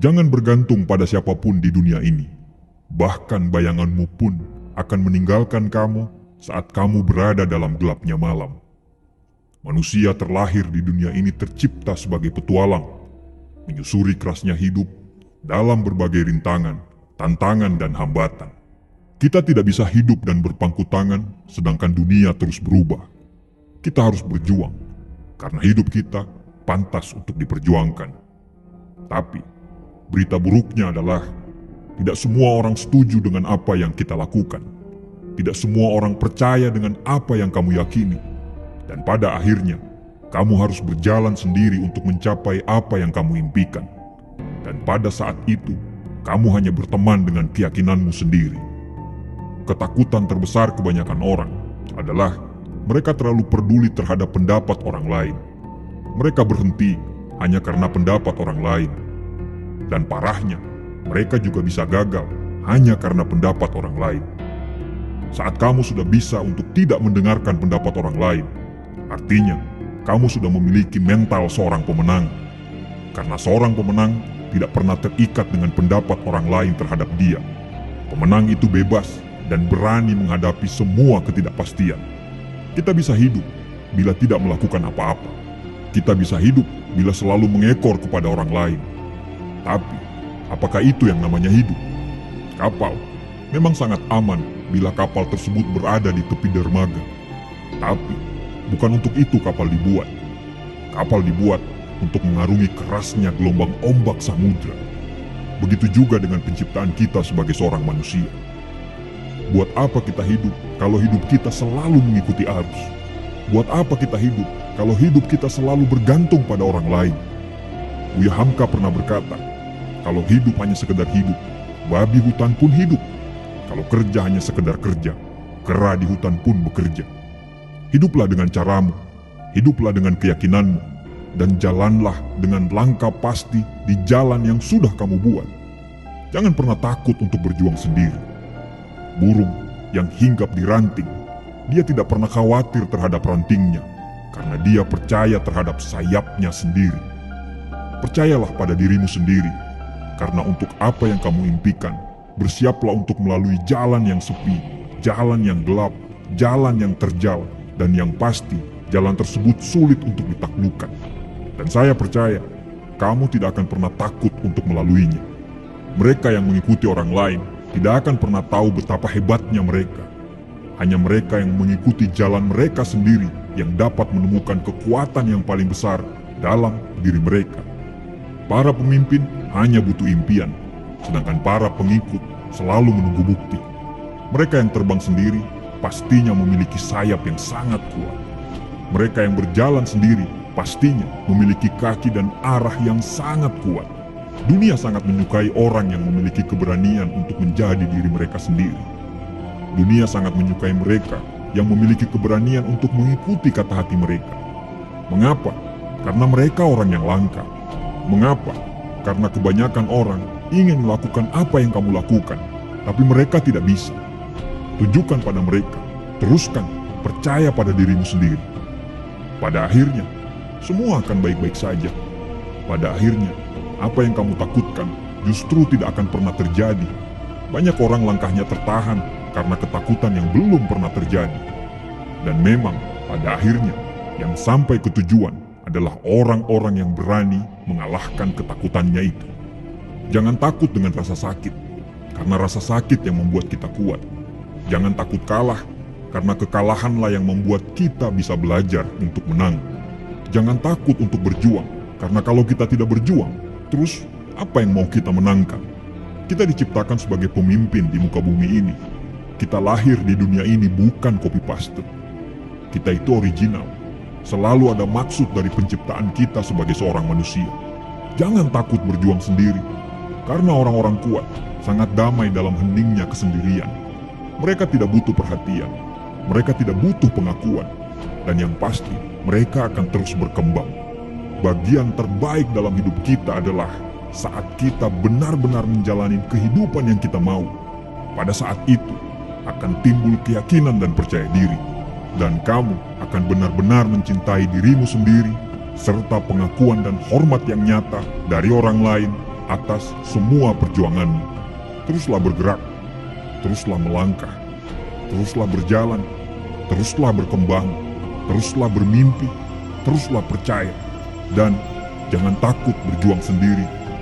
Jangan bergantung pada siapapun di dunia ini. Bahkan bayanganmu pun akan meninggalkan kamu saat kamu berada dalam gelapnya malam. Manusia terlahir di dunia ini tercipta sebagai petualang, menyusuri kerasnya hidup dalam berbagai rintangan, tantangan, dan hambatan. Kita tidak bisa hidup dan berpangku tangan sedangkan dunia terus berubah. Kita harus berjuang, karena hidup kita pantas untuk diperjuangkan. Tapi, berita buruknya adalah tidak semua orang setuju dengan apa yang kita lakukan. Tidak semua orang percaya dengan apa yang kamu yakini. Dan pada akhirnya, kamu harus berjalan sendiri untuk mencapai apa yang kamu impikan. Dan pada saat itu, kamu hanya berteman dengan keyakinanmu sendiri. Ketakutan terbesar kebanyakan orang adalah mereka terlalu peduli terhadap pendapat orang lain. Mereka berhenti hanya karena pendapat orang lain. Dan parahnya, mereka juga bisa gagal hanya karena pendapat orang lain. Saat kamu sudah bisa untuk tidak mendengarkan pendapat orang lain, artinya kamu sudah memiliki mental seorang pemenang. Karena seorang pemenang tidak pernah terikat dengan pendapat orang lain terhadap dia. Pemenang itu bebas dan berani menghadapi semua ketidakpastian. Kita bisa hidup bila tidak melakukan apa-apa. Kita bisa hidup bila selalu mengekor kepada orang lain. Tapi, apakah itu yang namanya hidup? Kapal memang sangat aman bila kapal tersebut berada di tepi dermaga. Tapi, bukan untuk itu kapal dibuat. Kapal dibuat untuk mengarungi kerasnya gelombang ombak samudra. Begitu juga dengan penciptaan kita sebagai seorang manusia. Buat apa kita hidup kalau hidup kita selalu mengikuti arus? Buat apa kita hidup kalau hidup kita selalu bergantung pada orang lain? Buya Hamka pernah berkata, kalau hidup hanya sekedar hidup, babi hutan pun hidup. Kalau kerja hanya sekedar kerja, kera di hutan pun bekerja. Hiduplah dengan caramu, hiduplah dengan keyakinanmu, dan jalanlah dengan langkah pasti di jalan yang sudah kamu buat. Jangan pernah takut untuk berjuang sendiri. Burung yang hinggap di ranting, dia tidak pernah khawatir terhadap rantingnya, karena dia percaya terhadap sayapnya sendiri. Percayalah pada dirimu sendiri, karena untuk apa yang kamu impikan, bersiaplah untuk melalui jalan yang sepi, jalan yang gelap, jalan yang terjal, dan yang pasti jalan tersebut sulit untuk ditaklukkan. Dan saya percaya, kamu tidak akan pernah takut untuk melaluinya. Mereka yang mengikuti orang lain tidak akan pernah tahu betapa hebatnya mereka. Hanya mereka yang mengikuti jalan mereka sendiri yang dapat menemukan kekuatan yang paling besar dalam diri mereka. Para pemimpin hanya butuh impian, sedangkan para pengikut selalu menunggu bukti. Mereka yang terbang sendiri pastinya memiliki sayap yang sangat kuat. Mereka yang berjalan sendiri pastinya memiliki kaki dan arah yang sangat kuat. Dunia sangat menyukai orang yang memiliki keberanian untuk menjadi diri mereka sendiri. Dunia sangat menyukai mereka yang memiliki keberanian untuk mengikuti kata hati mereka. Mengapa? Karena mereka orang yang langka. Mengapa? Karena kebanyakan orang ingin melakukan apa yang kamu lakukan, tapi mereka tidak bisa. Tunjukkan pada mereka, teruskan, percaya pada dirimu sendiri. Pada akhirnya, semua akan baik-baik saja. Pada akhirnya, apa yang kamu takutkan justru tidak akan pernah terjadi. Banyak orang langkahnya tertahan karena ketakutan yang belum pernah terjadi. Dan memang pada akhirnya yang sampai ke tujuan adalah orang-orang yang berani mengalahkan ketakutannya itu. Jangan takut dengan rasa sakit, karena rasa sakit yang membuat kita kuat. Jangan takut kalah, karena kekalahanlah yang membuat kita bisa belajar untuk menang. Jangan takut untuk berjuang, karena kalau kita tidak berjuang, terus apa yang mau kita menangkan? Kita diciptakan sebagai pemimpin di muka bumi ini. Kita lahir di dunia ini bukan copy paste. Kita itu original. Selalu ada maksud dari penciptaan kita sebagai seorang manusia. Jangan takut berjuang sendiri, karena orang-orang kuat sangat damai dalam heningnya kesendirian. Mereka tidak butuh perhatian, mereka tidak butuh pengakuan, dan yang pasti mereka akan terus berkembang. Bagian terbaik dalam hidup kita adalah saat kita benar-benar menjalani kehidupan yang kita mau. Pada saat itu akan timbul keyakinan dan percaya diri, dan kamu akan benar-benar mencintai dirimu sendiri, serta pengakuan dan hormat yang nyata dari orang lain atas semua perjuanganmu. Teruslah bergerak, teruslah melangkah, teruslah berjalan, teruslah berkembang, teruslah bermimpi, teruslah percaya, dan jangan takut berjuang sendiri.